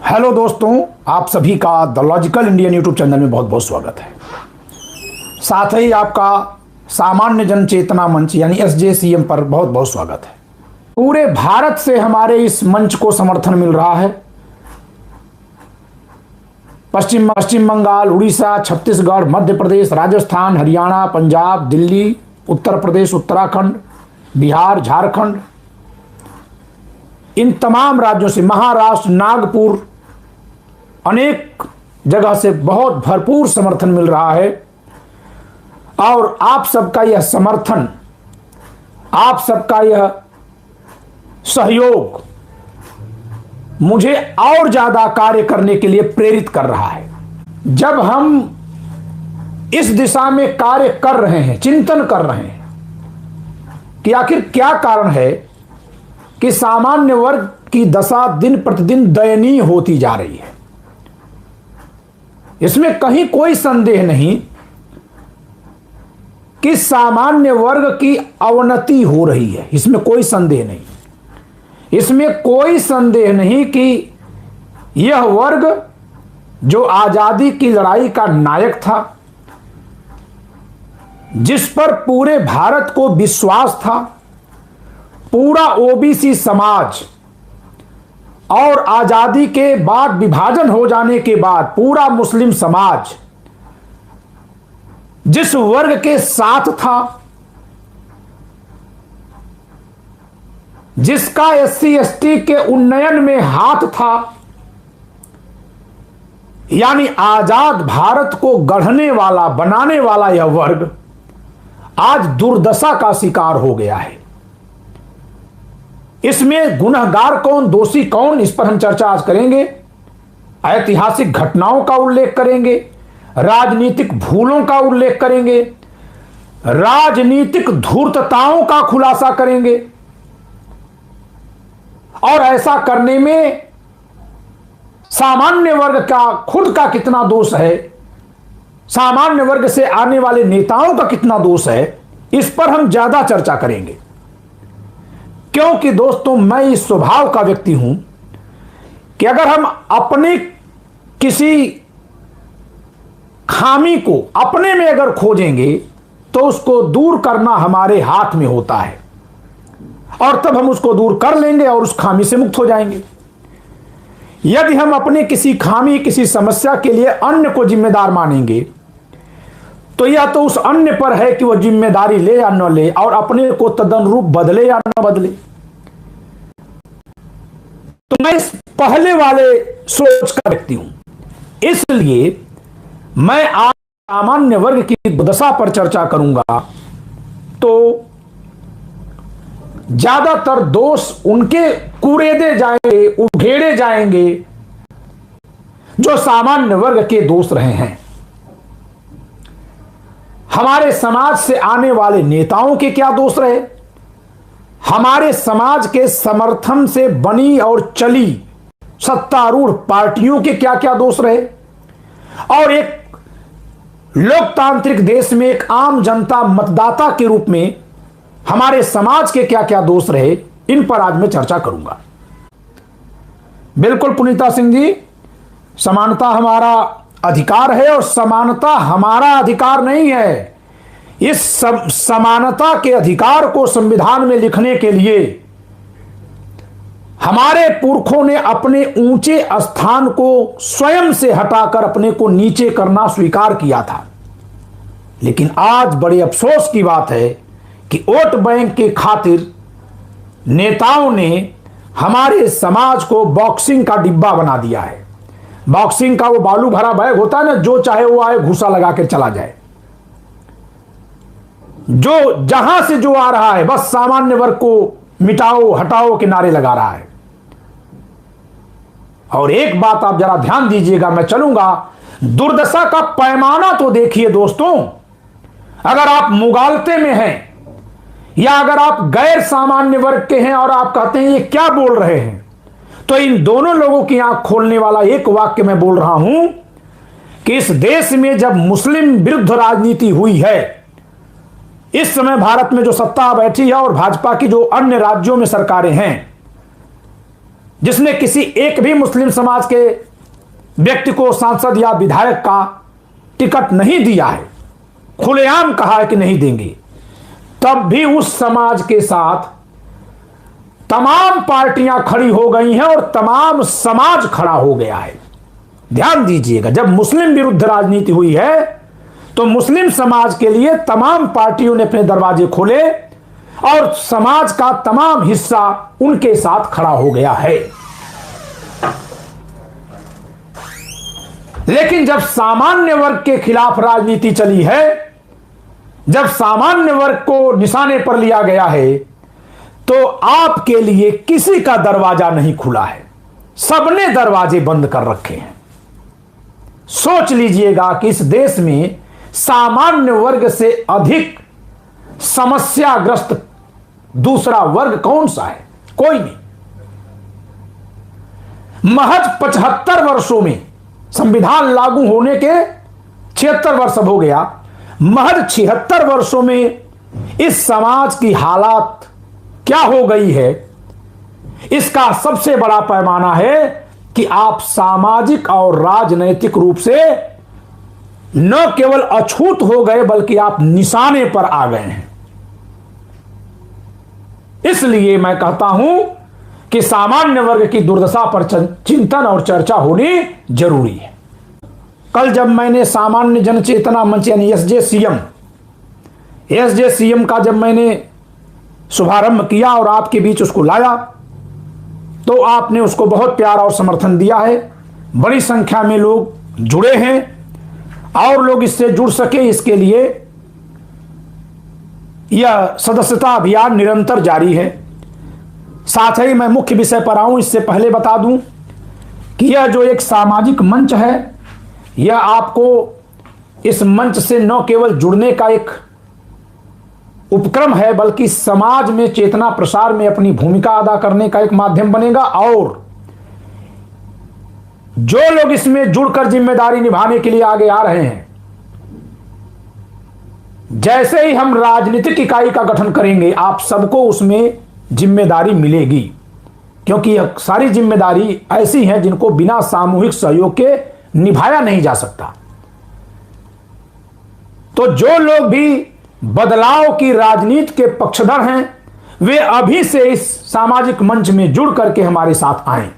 Hello दोस्तों, आप सभी का the logical Indian YouTube channel में बहुत बहुत स्वागत है। साथ ही आपका सामान्य जन चेतना मंच यानी SJCM पर बहुत बहुत स्वागत है। पूरे भारत से हमारे इस मंच को समर्थन मिल रहा है। पश्चिम बंगाल, उड़ीसा, छत्तीसगढ़, मध्य प्रदेश, राजस्थान, हरियाणा, पंजाब, दिल्ली, उत्तर प्रदेश, उत्तराखंड, बिहार, झारखंड, इन तमाम राज्यों से, महाराष्ट्र, नागपुर, अनेक जगह से बहुत भरपूर समर्थन मिल रहा है। और आप सबका यह समर्थन, आप सबका यह सहयोग मुझे और ज्यादा कार्य करने के लिए प्रेरित कर रहा है। जब हम इस दिशा में कार्य कर रहे हैं, चिंतन कर रहे हैं कि आखिर क्या कारण है कि सामान्य वर्ग की दशा दिन प्रतिदिन दयनीय होती जा रही है, इसमें कहीं कोई संदेह नहीं कि सामान्य वर्ग की अवनति हो रही है। इसमें कोई संदेह नहीं, इसमें कोई संदेह नहीं कि यह वर्ग जो आजादी की लड़ाई का नायक था, जिस पर पूरे भारत को विश्वास था, पूरा OBC समाज और आजादी के बाद विभाजन हो जाने के बाद पूरा मुस्लिम समाज जिस वर्ग के साथ था, जिसका SC ST के उन्नयन में हाथ था, यानी आजाद भारत को गढ़ने वाला, बनाने वाला यह वर्ग आज दुर्दशा का शिकार हो गया है। इसमें गुनहगार कौन, दोषी कौन, इस पर हम चर्चा आज करेंगे। ऐतिहासिक घटनाओं का उल्लेख करेंगे, राजनीतिक भूलों का उल्लेख करेंगे, राजनीतिक धूर्तताओं का खुलासा करेंगे। और ऐसा करने में सामान्य वर्ग का खुद का कितना दोष है, सामान्य वर्ग से आने वाले नेताओं का कितना दोष है, इस पर हम ज्यादा चर्चा करेंगे। क्योंकि दोस्तों, मैं इस स्वभाव का व्यक्ति हूं कि अगर हम अपने किसी खामी को अपने में अगर खोजेंगे तो उसको दूर करना हमारे हाथ में होता है, और तब हम उसको दूर कर लेंगे और उस खामी से मुक्त हो जाएंगे। यदि हम अपने किसी खामी, किसी समस्या के लिए अन्य को जिम्मेदार मानेंगे तो यह तो उस अन्य पर है कि वह जिम्मेदारी ले या न ले, और अपने को तदनुरूप बदले या न बदले। तो मैं इस पहले वाले सोच का व्यक्ति हूं, इसलिए मैं आज सामान्य वर्ग की दुर्दशा पर चर्चा करूंगा। तो ज्यादातर दोष उनके कुरेदे जाएंगे, उघेड़े जाएंगे जो सामान्य वर्ग के दोष रहे हैं। हमारे समाज से आने वाले नेताओं के क्या दोष रहे, हमारे समाज के समर्थन से बनी और चली सत्तारूढ़ पार्टियों के क्या क्या दोष रहे, और एक लोकतांत्रिक देश में एक आम जनता मतदाता के रूप में हमारे समाज के क्या क्या दोष रहे, इन पर आज मैं चर्चा करूंगा। बिल्कुल पुनीता सिंह जी, समानता हमारा अधिकार है और समानता हमारा अधिकार नहीं है। इस समानता के अधिकार को संविधान में लिखने के लिए हमारे पुरखों ने अपने ऊंचे स्थान को स्वयं से हटाकर अपने को नीचे करना स्वीकार किया था। लेकिन आज बड़े अफसोस की बात है कि वोट बैंक के खातिर नेताओं ने हमारे समाज को बॉक्सिंग का डिब्बा बना दिया है। बॉक्सिंग का वो बालू भरा बैग होता है ना, जो चाहे वो आए घूसा लगा के चला जाए, जो जहां से जो आ रहा है बस सामान्य वर्ग को मिटाओ हटाओ के नारे लगा रहा है। और एक बात आप जरा ध्यान दीजिएगा, मैं चलूंगा, दुर्दशा का पैमाना तो देखिए दोस्तों। अगर आप मुगालते में हैं या अगर आप गैर सामान्य वर्ग के हैं और आप कहते हैं ये क्या बोल रहे हैं, तो इन दोनों लोगों की आंख खोलने वाला एक वाक्य मैं बोल रहा हूं कि इस देश में जब मुस्लिम विरुद्ध राजनीति हुई है, इस समय भारत में जो सत्ता बैठी है और भाजपा की जो अन्य राज्यों में सरकारें हैं, जिसने किसी एक भी मुस्लिम समाज के व्यक्ति को सांसद या विधायक का टिकट नहीं दिया है, खुलेआम कहा है कि नहीं देंगे, तब भी उस समाज के साथ तमाम पार्टियां खड़ी हो गई हैं और तमाम समाज खड़ा हो गया है। ध्यान दीजिएगा, जब मुस्लिम विरुद्ध राजनीति हुई है तो मुस्लिम समाज के लिए तमाम पार्टियों ने अपने दरवाजे खोले और समाज का तमाम हिस्सा उनके साथ खड़ा हो गया है। लेकिन जब सामान्य वर्ग के खिलाफ राजनीति चली है, जब सामान्य वर्ग को निशाने पर लिया गया है, तो आपके लिए किसी का दरवाजा नहीं खुला है, सबने दरवाजे बंद कर रखे हैं। सोच लीजिएगा कि इस देश में सामान्य वर्ग से अधिक समस्याग्रस्त दूसरा वर्ग कौन सा है? कोई नहीं। महज 75 वर्षों में, संविधान लागू होने के 76 वर्ष हो गया, महज 76 वर्षों में इस समाज की हालात क्या हो गई है, इसका सबसे बड़ा पैमाना है कि आप सामाजिक और राजनैतिक रूप से न केवल अछूत हो गए बल्कि आप निशाने पर आ गए हैं। इसलिए मैं कहता हूं कि सामान्य वर्ग की दुर्दशा पर चिंतन और चर्चा होनी जरूरी है। कल जब मैंने सामान्य जन चेतना मंच यानी एसजेसीएम का जब मैंने शुभारंभ किया और आपके बीच उसको लाया, तो आपने उसको बहुत प्यार और समर्थन दिया है। बड़ी संख्या में लोग जुड़े हैं और लोग इससे जुड़ सके इसके लिए यह सदस्यता अभियान निरंतर जारी है। साथ ही मैं मुख्य विषय पर आऊं, इससे पहले बता दूं कि यह जो एक सामाजिक मंच है, यह आपको इस मंच से न केवल जुड़ने का एक उपक्रम है बल्कि समाज में चेतना प्रसार में अपनी भूमिका अदा करने का एक माध्यम बनेगा। और जो लोग इसमें जुड़कर जिम्मेदारी निभाने के लिए आगे आ रहे हैं, जैसे ही हम राजनीतिक इकाई का गठन करेंगे आप सबको उसमें जिम्मेदारी मिलेगी, क्योंकि यह सारी जिम्मेदारी ऐसी हैं जिनको बिना सामूहिक सहयोग के निभाया नहीं जा सकता। तो जो लोग भी बदलाव की राजनीति के पक्षधर हैं, वे अभी से इस सामाजिक मंच में जुड़ करके हमारे साथ आएं।